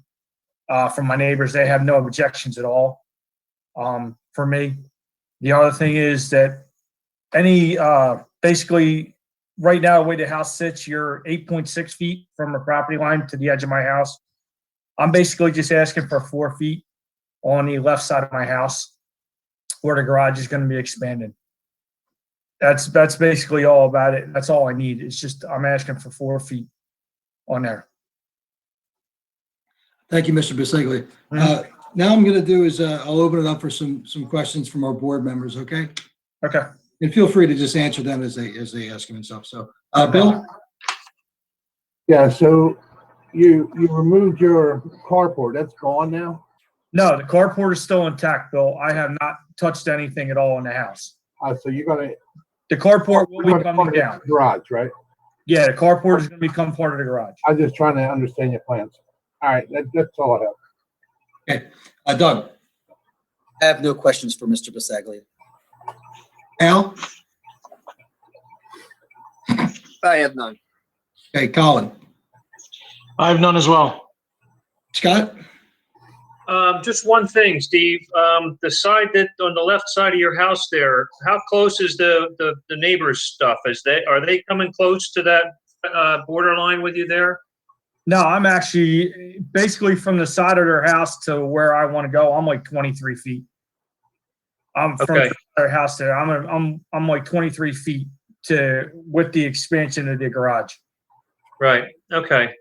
from my neighbors, they have no objections at all for me. The other thing is that basically right now, the way the house sits, you're 8.6 feet from the property line to the edge of my house. I'm basically just asking for 4 feet on the left side of my house where the garage is going to be expanded. That's basically all about it. That's all I need. It's just I'm asking for 4 feet on there. Thank you, Mr. Biseglia. Now I'm going to do is I'll open it up for some questions from our board members, okay? Okay. And feel free to just answer them as they ask them and stuff. So, Bill? Yeah, so you removed your carport. That's gone now? No, the carport is still intact, Bill. I have not touched anything at all in the house. So you're going to... The carport will be coming down. Garage, right? Yeah, the carport is going to become part of the garage. I'm just trying to understand your plans. All right, that's all I have. Okay. Doug? I have no questions for Mr. Biseglia. Al? I have none. Okay, Colin? I have none as well. Scott? Just one thing, Steve. The side that on the left side of your house there, how close is the neighbor's stuff? Are they coming close to that borderline with you there? No, I'm actually basically from the side of their house to where I want to go. I'm like 23 feet. I'm from their house there. I'm like 23 feet with the expansion of the garage. Right. Okay.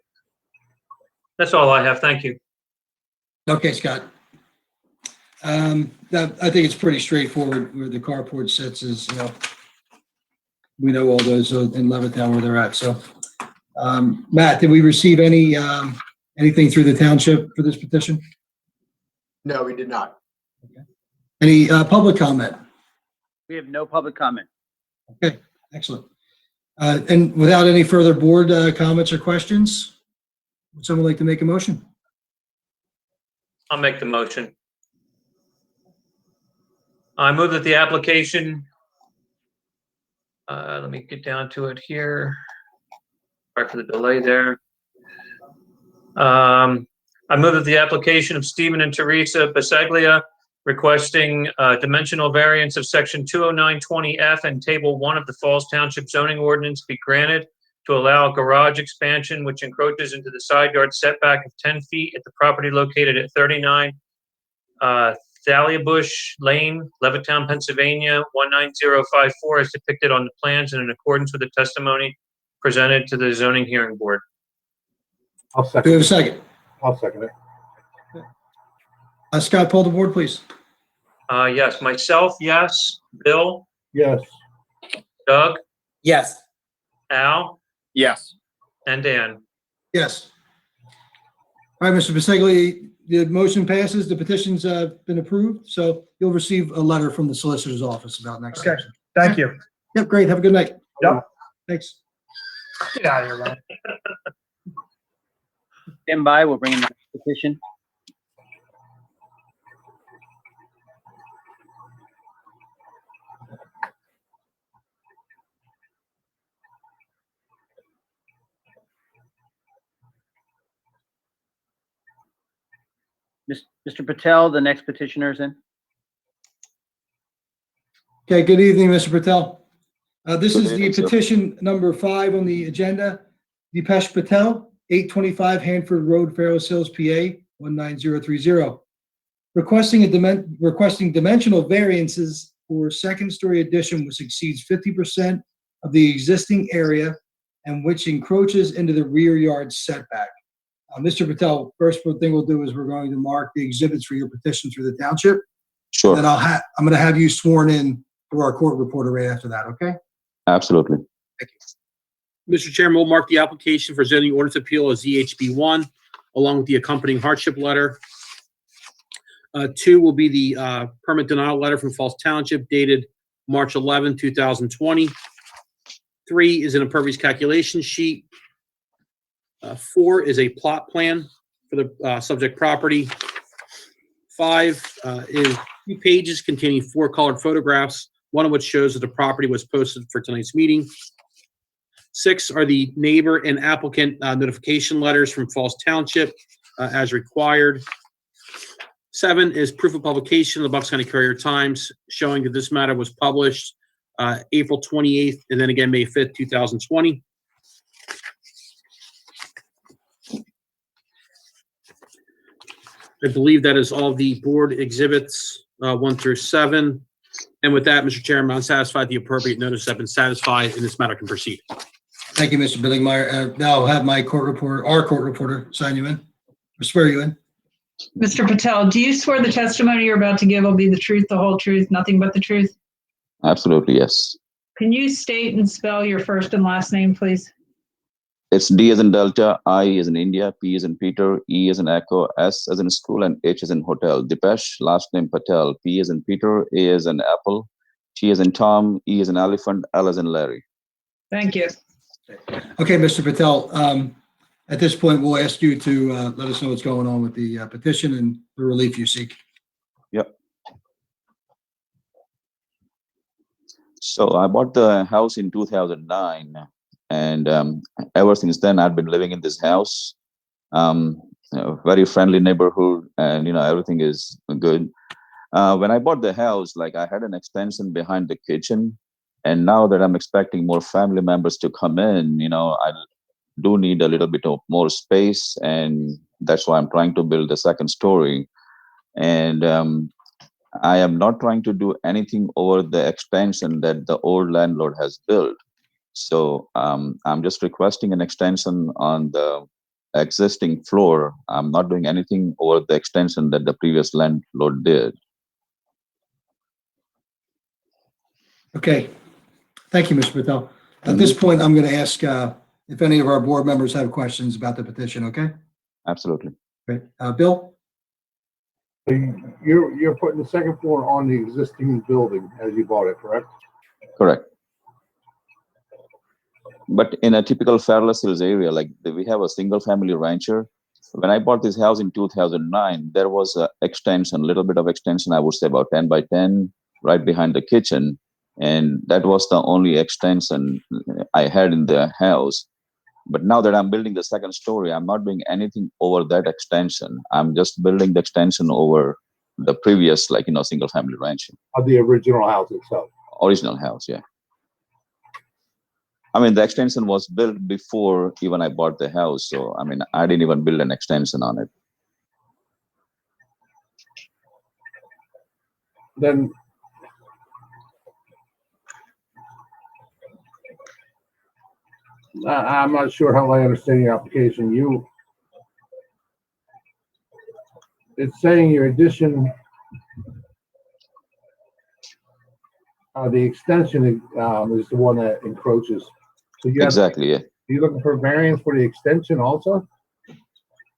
That's all I have. Thank you. Okay, Scott. I think it's pretty straightforward where the carport sits is, we know all those in Levittown where they're at. So, Matt, did we receive anything through the township for this petition? No, we did not. Any public comment? We have no public comment. Okay, excellent. And without any further board comments or questions, would someone like to make a motion? I'll make the motion. I move that the application, let me get down to it here. Sorry for the delay there. I move that the application of Stephen and Teresa Basaglia requesting dimensional variance of section 20920F and table 1 of the Falls Township zoning ordinance be granted to allow a garage expansion which encroaches into the side yard setback of 10 feet at the property located at 39 Thalia Bush Lane, Levittown, Pennsylvania, 19054 as depicted on the plans and in accordance with the testimony presented to the zoning hearing board. I'll Do we second. have a second? I'll second it. Scott, poll the board, please. Yes, myself, yes. Bill, Yes. Doug, Yes. Al, Yes. and Dan. Yes. All right, Mr. Basaglia, the motion passes. The petition's been approved, so you'll receive a letter from the solicitor's office about next Okay. steps. Thank you. Yep, great. Have a good night. Yep. Thanks. Get out of here, man. Stand by, we'll bring in the petition. Mr. Patel, the next petitioner is in. Okay, good evening, Mr. Patel. This Good is the evening, sir. petition number 5 on the agenda. Deepesh Patel, 825 Hanford Road, Fairhouse Hills, PA, 19030. Requesting dimensional variances for second-story addition which exceeds 50% of the existing area and which encroaches into the rear yard setback. Mr. Patel, first thing we'll do is we're going to mark the exhibits for your petition through the township. Sure, Then I'm going to have you sworn in through our court reporter right after that, okay? absolutely. Mr. Chairman, we'll mark the application for zoning ordinance appeal as ZHB1, along with the accompanying hardship letter. 2 will be the permit denial letter from Falls Township dated March 11, 2020. 3 is an impervious calculation sheet. 4 is a plot plan for the subject property. 5 is 2 pages containing 4 colored photographs, one of which shows that the property was posted for tonight's meeting. 6 are the neighbor and applicant notification letters from Falls Township as required. 7 is proof of publication of the Bucks County Courier Times showing that this matter was published April 28th and then again May 5th, 2020. I believe that is all the board exhibits 1 through 7. And with that, Mr. Chairman, I'm satisfied the appropriate notice has been satisfied and this matter can proceed. Thank you, Mr. Billingmeyer. Now I'll have my our court reporter sign you in, or swear you in. Mr. Patel, do you swear the testimony you're about to give will be the truth, the whole truth, nothing but the truth? Absolutely, yes. Can you state and spell your first and last name, please? It's D as in Delta, I as in India, P as in Peter, E as in Echo, S as in school, and H as in hotel. Deepesh, last name Patel, P as in Peter, A as in Apple, T as in Tom, E as in Elephant, L as in Larry. Thank you. Okay, Mr. Patel, at this point, we'll ask you to let us know what's going on with the petition and the relief you seek. Yep. So I bought the house in 2009, and ever since then, I've been living in this house. A very friendly neighborhood, and everything is good. When I bought the house, like I had an extension behind the kitchen, and now that I'm expecting more family members to come in, I do need a little bit of more space, and that's why I'm trying to build a second story. And I am not trying to do anything over the extension that the old landlord has built. So I'm just requesting an extension on the existing floor. I'm not doing anything over the extension that the previous landlord did. Okay. Thank you, Mr. Patel. At this point, I'm going to ask if any of our board members have questions about the petition, okay? Absolutely. Great. Bill? So you're putting the second floor on the existing building as you bought it, correct? Correct. But in a typical Fairless Hills area, like we have a single family rancher. When I bought this house in 2009, there was a extension, a little bit of extension, I would say about 10 by 10, right behind the kitchen. And that was the only extension I had in the house. But now that I'm building the second story, I'm not doing anything over that extension. I'm just building the extension over the previous, like, single family ranch. Of the original house itself. Original house, yeah. I mean, the extension was built before even I bought the house. So, I mean, I didn't even build an extension on it. Then I'm not sure how I understand your application. It's saying your addition, the extension is the one that encroaches. So Exactly, yeah. Are you looking for variance for the extension also?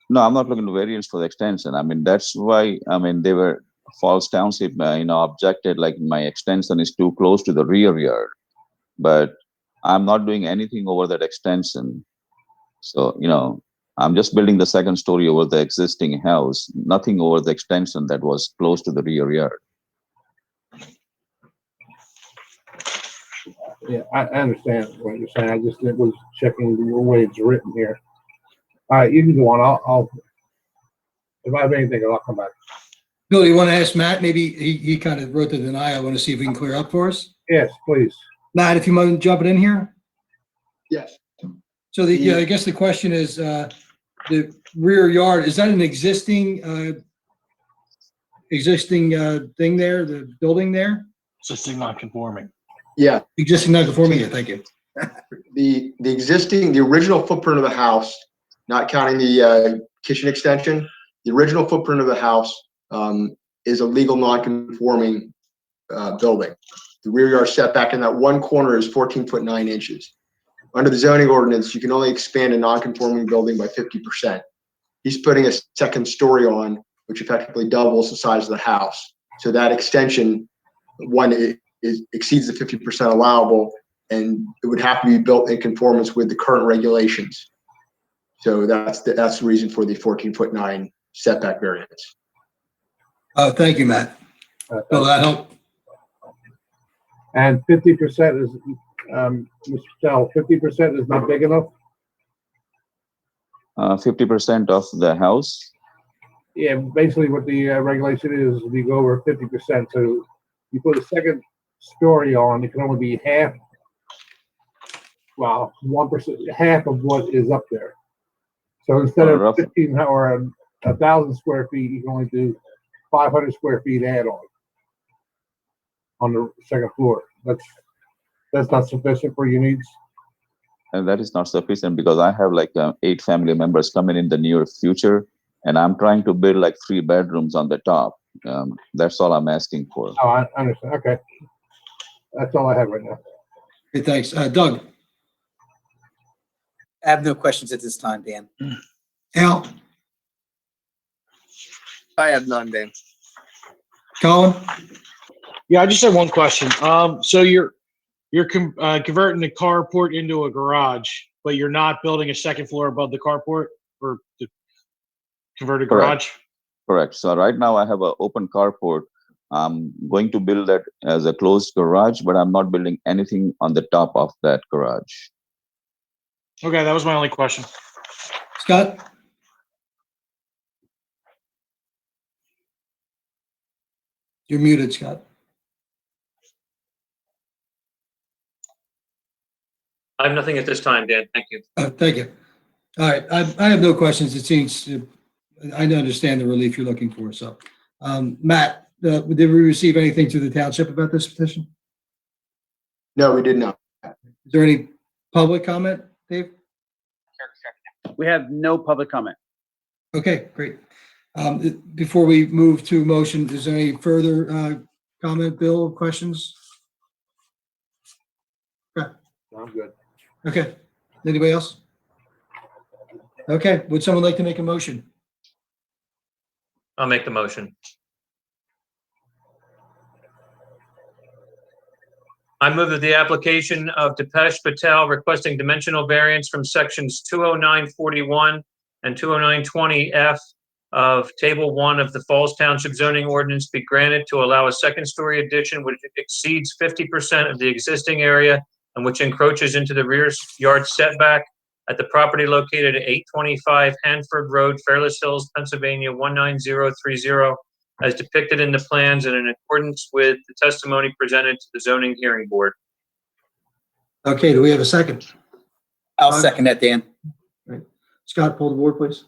No, I'm not looking to variance for the extension. I mean, that's why, I mean, they were, Falls Township, objected, like, my extension is too close to the rear yard. But I'm not doing anything over that extension. So, I'm just building the second story over the existing house, nothing over the extension that was close to the rear yard. Yeah, I understand what you're saying. I just was checking the way it's written here. All right, you can go on. I'll if I have anything, I'll come back. Bill, you want to ask Matt? Maybe he kind of wrote the denial. I want to see if we can clear up for us. Yes, please. Matt, if you mind jumping in here. Yes. So I guess the question is, the rear yard, is that an existing thing there, the building there? Existing non-conforming. Yeah. Existing non-conforming, yeah, thank you. The original footprint of the house, not counting the kitchen extension, the original footprint of the house is a legal non-conforming building. The rear yard setback in that one corner is 14 foot 9 inches. Under the zoning ordinance, you can only expand a non-conforming building by 50%. He's putting a second story on, which effectively doubles the size of the house. So that extension, exceeds the 50% allowable, and it would have to be built in conformance with the current regulations. So that's the reason for the 14 foot 9 setback variance. Thank you, Matt. Bill, that help? And 50% is, Mr. Patel, 50% is not big enough? 50% of the house? Yeah, basically what the regulation is, we go over 50%. So you put a second story on, it can only be half, well, 1%, half of what is up there. So instead of 15 or 1,000 square feet, you can only do 500 square feet add on the second floor. That's not sufficient for your needs? And that is not sufficient because I have like 8 family members coming in the near future, and I'm trying to build like 3 bedrooms on the top. That's all I'm asking for. Oh, I understand. Okay. That's all I have right now. Okay, thanks. Doug? I have no questions at this time, Dan. Al? I have none, Dan. Colin? Yeah, I just have one question. So you're converting the carport into a garage, but you're not building a second floor above the carport or the converted garage? Correct. So right now I have an open carport. I'm going to build that as a closed garage, but I'm not building anything on the top of that garage. Okay, that was my only question. Scott? You're muted, Scott. I have nothing at this time, Dan. Thank you. Thank you. All right, I have no questions. It seems, I understand the relief you're looking for, so. Matt, did we receive anything to the township about this petition? No, we did not. Is there any public comment, Dave? We have no public comment. Okay, great. Before we move to motion, is there any further comment, Bill, questions? Okay. I'm good. Okay. Anybody else? Okay, would someone like to make a motion? I'll make the motion. I move that the application of Dipesh Patel requesting dimensional variance from sections 20941 and 20920F of Table 1 of the Falls Township zoning ordinance be granted to allow a second-story addition which exceeds 50% of the existing area and which encroaches into the rear yard setback at the property located at 825 Hanford Road, Fairless Hills, Pennsylvania 19030, as depicted in the plans and in accordance with the testimony presented to the zoning hearing board. Okay, do we have a second? I'll second that, Dan. Scott, pull the board, please.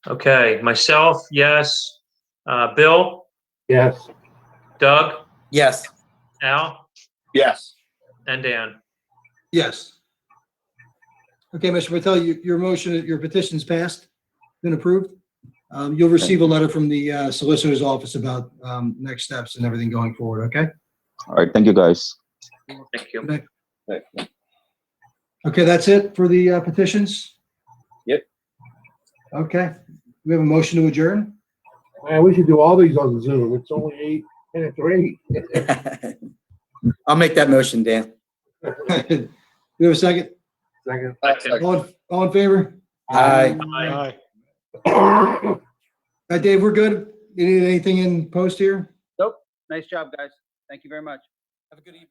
Okay, myself, yes. Bill, Yes. Doug, Yes. Al, Yes. and Dan. Yes. Okay, Mr. Patel, your motion, your petition's passed, been approved. You'll receive a letter from the solicitor's office about next steps and everything going forward, okay? All right, thank you, guys. Thank you. Good night. Okay, that's it for the petitions? Yep. Okay, we have a motion to adjourn? Man, we should do all these on Zoom. It's only 8:03. I'll make that motion, Dan. Do we have a second? Second. All in favor? Aye. Aye. Dave, we're good. You need anything in post here? Nope. Nice job, guys. Thank you very much. Have a good evening.